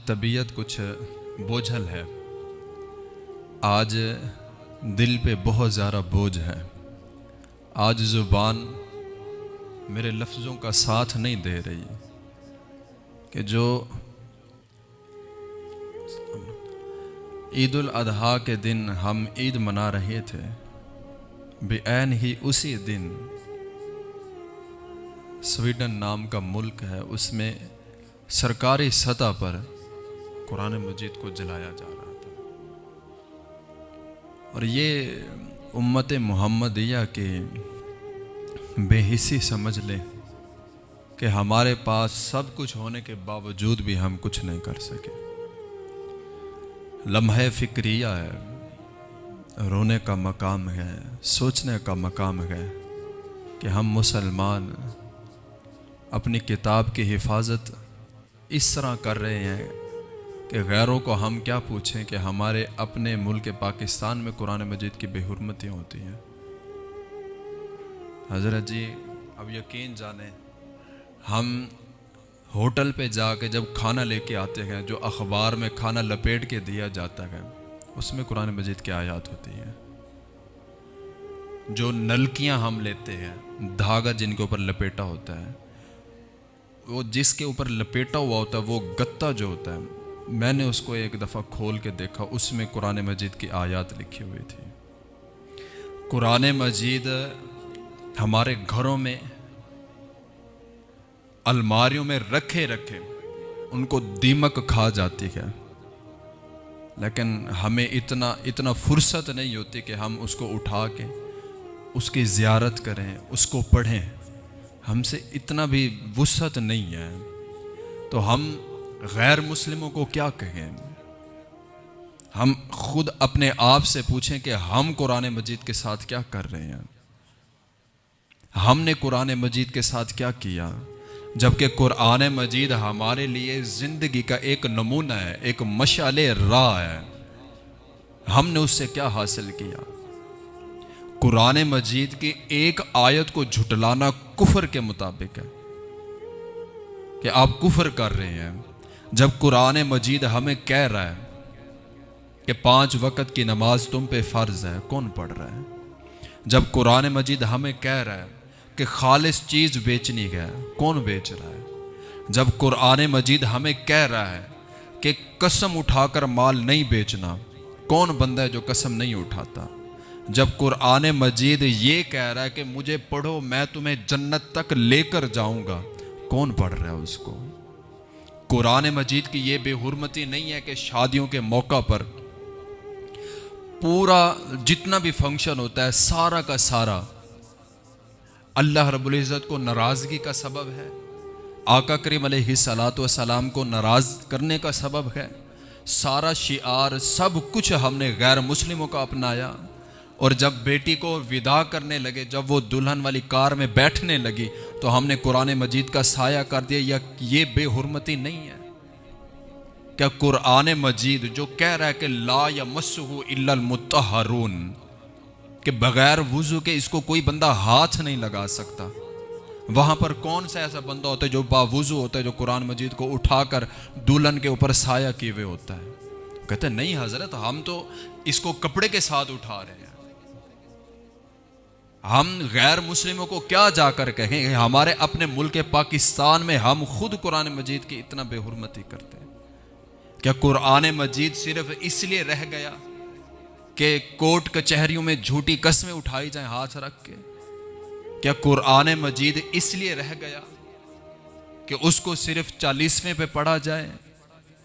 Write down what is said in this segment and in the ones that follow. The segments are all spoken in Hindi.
तबीयत कुछ बोझल है। आज दिल पे बहुत ज़्यादा बोझ है। आज ज़ुबान मेरे लफ्ज़ों का साथ नहीं दे रही कि जो ईद उल अजहा के दिन हम ईद मना रहे थे, बेऐन ही उसी दिन स्वीडन नाम का मुल्क है, उसमें सरकारी सतह पर कुरान मजीद को जलाया जा रहा था। और ये उम्मत मुहम्मदिया की बेहिसी समझ लें कि हमारे पास सब कुछ होने के बावजूद भी हम कुछ नहीं कर सके। लम्हे फिक्रिया है, रोने का मकाम है, सोचने का मकाम है कि हम मुसलमान अपनी किताब की हिफाजत इस तरह कर रहे हैं कि गैरों को हम क्या पूछें कि हमारे अपने मुल्क पाकिस्तान में कुरान मजीद की बेहुरमतियाँ होती हैं। हज़रत जी अब यकीन जाने, हम होटल पे जाके जब खाना लेके आते हैं, जो अखबार में खाना लपेट के दिया जाता है उसमें कुरान मजीद की आयत होती हैं। जो नलकियां हम लेते हैं, धागा जिनके ऊपर लपेटा होता है, वो जिसके ऊपर लपेटा हुआ होता है वो गत्ता जो होता है, मैंने उसको एक दफ़ा खोल के देखा, उसमें कुरान मजीद की आयत लिखी हुई थी। कुरान मजीद हमारे घरों में अलमारियों में रखे रखे उनको दीमक खा जाती है, लेकिन हमें इतना फुर्सत नहीं होती कि हम उसको उठा के उसकी ज़ियारत करें, उसको पढ़ें। हमसे इतना भी वुसअत नहीं है, तो हम गैर मुस्लिमों को क्या कहें? हम खुद अपने आप से पूछें कि हम कुरान मजीद के साथ क्या कर रहे हैं। हमने कुरान मजीद के साथ क्या किया, जबकि कुरान मजीद हमारे लिए ज़िंदगी का एक नमूना है, एक मशाले राह है। हमने उससे क्या हासिल किया? कुरान मजीद की एक आयत को झुटलाना कुफर के मुताबिक है कि आप कुफर कर रहे हैं। जब कुरान मजीद हमें कह रहा है कि 5 वक़्त की नमाज तुम पे फ़र्ज है, कौन पढ़ रहा है? जब कुरान मजीद हमें कह रहा है कि खालिस चीज़ बेचनी है, कौन बेच रहा है? जब कुरान मजीद हमें कह रहा है कि कसम उठाकर माल नहीं बेचना, कौन बंदा है जो कसम नहीं उठाता? जब कुरान मजीद ये कह रहा है कि मुझे पढ़ो, मैं तुम्हें जन्नत तक लेकर जाऊंगा, कौन पढ़ रहा है उसको? कुरान मजीद की ये बेहुरमती नहीं है कि शादियों के मौका पर पूरा जितना भी फंक्शन होता है सारा का सारा अल्लाह रब्बुल इज़्ज़त को नाराज़गी का सबब है, आका करीम अलैहिस्सलातु वस्सलाम को नाराज़ करने का सबब है। सारा शिआर सब कुछ हमने गैर मुस्लिमों का अपनाया। और जब बेटी को विदा करने लगे, जब वो दुल्हन वाली कार में बैठने लगी, तो हमने कुरान मजीद का साया कर दिया। या ये बेहुरमती नहीं है क्या? कुरान मजीद जो कह रहा है कि ला यमस्सुहु इल्लल मुत्तहरून, कि बगैर वुजू के इसको कोई बंदा हाथ नहीं लगा सकता, वहां पर कौन सा ऐसा बंदा होता है जो बावुजू होता है, जो कुरान मजीद को उठाकर दुल्हन के ऊपर साया किए हुए होता है? कहते नहीं हजरत, हम तो इसको कपड़े के साथ उठा रहे हैं। हम गैर मुस्लिमों को क्या जाकर कहें? हमारे अपने मुल्क पाकिस्तान में हम खुद कुरान मजीद की इतना बेहुरमती करते हैं। क्या कुरान मजीद सिर्फ इसलिए रह गया कि कोर्ट कचहरियों में झूठी कस्में उठाई जाएं हाथ रख के? क्या कुरान मजीद इसलिए रह गया कि उसको सिर्फ 40वें पे पढ़ा जाए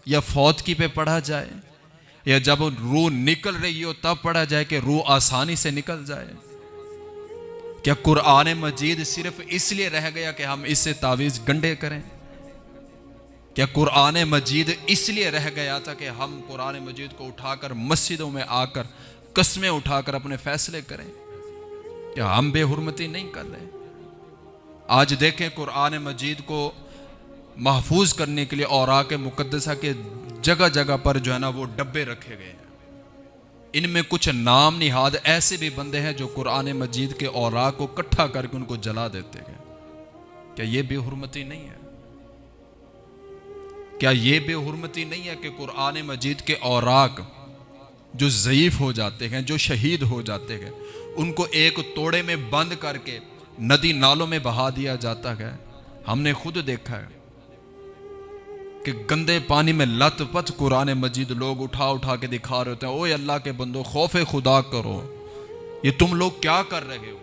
या फौतकी पे पढ़ा जाए, या जब रूह निकल रही हो तब पढ़ा जाए कि रूह आसानी से निकल जाए? क्या कुरान मजीद सिर्फ इसलिए रह गया कि हम इससे तावीज़ गंडे करें? क्या कुरान मजीद इसलिए रह गया था कि हम कुरान मजीद को उठाकर मस्जिदों में आकर कस्में उठाकर अपने फैसले करें? क्या हम बेहुरमती नहीं कर रहे? आज देखें, कुरान मजीद को महफूज करने के लिए औराक़ मुक़द्दसा के जगह जगह पर जो है ना वो डब्बे रखे गए हैं। इनमें कुछ नाम निहाद ऐसे भी बंदे हैं जो कुरान मजीद के औराक़ को इकट्ठा करके उनको जला देते हैं। क्या ये बेहुरमती नहीं है? क्या ये बेहुरमती नहीं है कि कुरान मजीद के औराक जो ज़ईफ़ हो जाते हैं, जो शहीद हो जाते हैं, उनको एक तोड़े में बंद करके नदी नालों में बहा दिया जाता है? हमने खुद देखा है कि गंदे पानी में लत-पत कुरान मजीद लोग उठा उठा के दिखा रहे होते हैं। ओए अल्लाह के बंदो, खौफे खुदा करो, ये तुम लोग क्या कर रहे हो?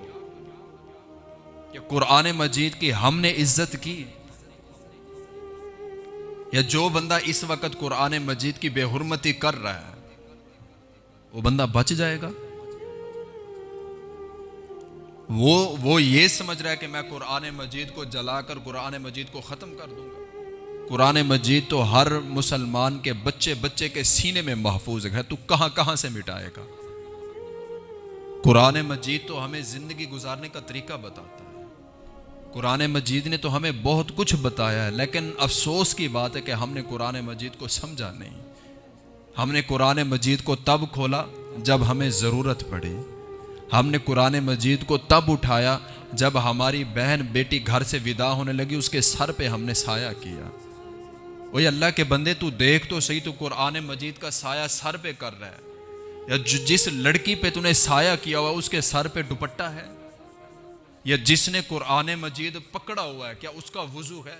कि कुरान मजीद की हमने इज्जत की, या जो बंदा इस वक्त कुरान मजीद की बेहुरमती कर रहा है वो बंदा बच जाएगा? वो ये समझ रहा है कि मैं कुरान मजीद को जलाकर कुरान मजीद को ख़त्म कर दूंगा। कुरान मजीद तो हर मुसलमान के बच्चे बच्चे के सीने में महफूज है, तू कहां कहां से मिटाएगा? कुरान मजीद तो हमें ज़िंदगी गुजारने का तरीका बताता है। कुरान मजीद ने तो हमें बहुत कुछ बताया है, लेकिन अफसोस की बात है कि हमने कुरान मजीद को समझा नहीं। हमने कुरान मजीद को तब खोला जब हमें ज़रूरत पड़ी। हमने कुरान मजीद को तब उठाया जब हमारी बहन बेटी घर से विदा होने लगी, उसके सर पे हमने साया किया। वही अल्लाह के बंदे, तू देख तो सही, तू कुरान मजीद का साया सर पे कर रहा है, या जिस लड़की पे तूने साया किया हुआ उसके सर पे दुपट्टा है? या जिसने कुरान मजीद पकड़ा हुआ है क्या उसका वुजू है?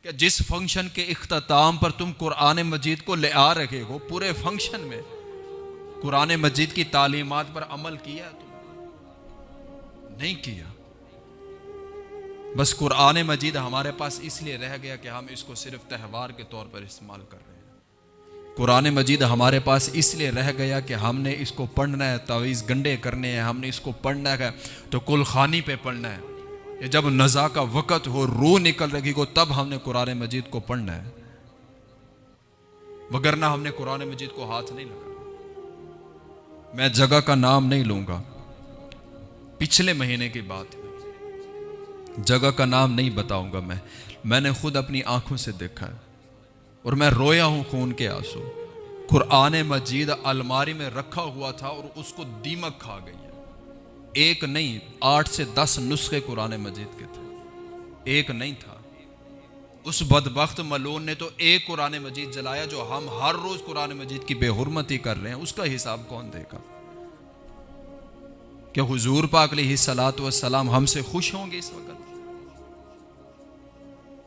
क्या जिस फंक्शन के इख्तिताम पर तुम कुरान मजीद को ले आ रहे हो, पूरे फंक्शन में कुरान मजीद की तालीमात पर अमल किया? तुम नहीं किया। बस कुरान मजीद हमारे पास इसलिए रह गया कि हम इसको सिर्फ त्यौहार के तौर पर इस्तेमाल कर रहे हैं। कुरान मजीद हमारे पास इसलिए रह गया कि हमने इसको पढ़ना है, तावीज़ गंडे करने हैं, हमने इसको पढ़ना है तो कुल खानी पे पढ़ना है, या जब नज़ा का वक़्त हो, रूह निकल रही हो, तब हमने कुरान मजीद को पढ़ना है, वगरना हमने कुरान मजीद को हाथ नहीं लगा। मैं जगह का नाम नहीं लूंगा, पिछले महीने की बात है, जगह का नाम नहीं बताऊंगा। मैंने खुद अपनी आंखों से देखा है और मैं रोया हूं खून के आंसू। कुरान मजीद अलमारी में रखा हुआ था और उसको दीमक खा गई है। एक नहीं, 8 से 10 नुस्खे कुरान मजीद के थे, एक नहीं था। उस बदबख्त मलून ने तो एक कुरान मजीद जलाया, जो हम हर रोज कुरान मजीद की बेहुरमती कर रहे हैं, उसका हिसाब कौन देगा? क्या हुजूर पाक अलैहिस्सलातु वस्सलाम हमसे खुश होंगे इस वक्त?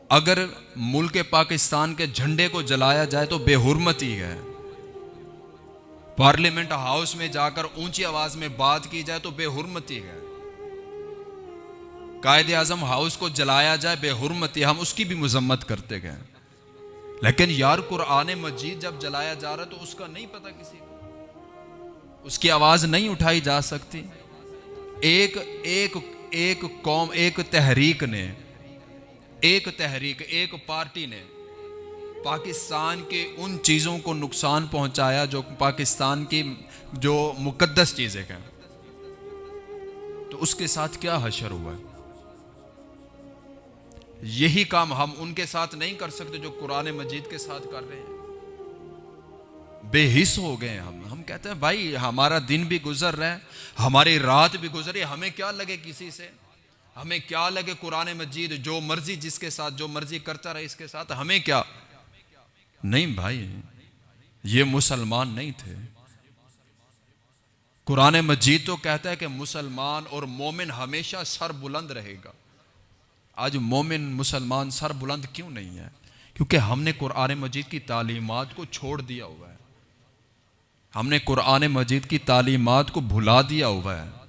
अगर मुल्क पाकिस्तान के झंडे को जलाया जाए तो बेहुरमती है। पार्लियामेंट हाउस में जाकर ऊंची आवाज में बात की जाए तो बेहुरमती है। कायदे आजम हाउस को जलाया जाए, बेहुरमती, हम उसकी भी मजम्मत करते गए। लेकिन यार कुरान मजीद जब जलाया जा रहा तो उसका नहीं पता किसी को, उसकी आवाज नहीं उठाई जा सकती। एक कौम, एक तहरीक, एक पार्टी ने पाकिस्तान के उन चीज़ों को नुकसान पहुंचाया जो पाकिस्तान की जो मुकद्दस चीज़ें हैं, तो उसके साथ क्या हशर हुआ है? यही काम हम उनके साथ नहीं कर सकते जो कुरान मजीद के साथ कर रहे हैं। बेहिस हो गए हम कहते हैं भाई हमारा दिन भी गुजर रहा है, हमारी रात भी गुजर रही है, हमें क्या लगे किसी से, हमें क्या लगे कुरान मजीद जो मर्जी जिसके साथ जो मर्जी करता रहे इसके साथ, हमें क्या? नहीं भाई, ये मुसलमान नहीं थे। कुरान मजीद तो कहता है कि मुसलमान और मोमिन हमेशा सर बुलंद रहेगा। आज मोमिन मुसलमान सर बुलंद क्यों नहीं है? क्योंकि हमने कुरान मजीद की तालीमात को छोड़ दिया हुआ है, हमने कुरान मजीद की तालीमात को भुला दिया हुआ है।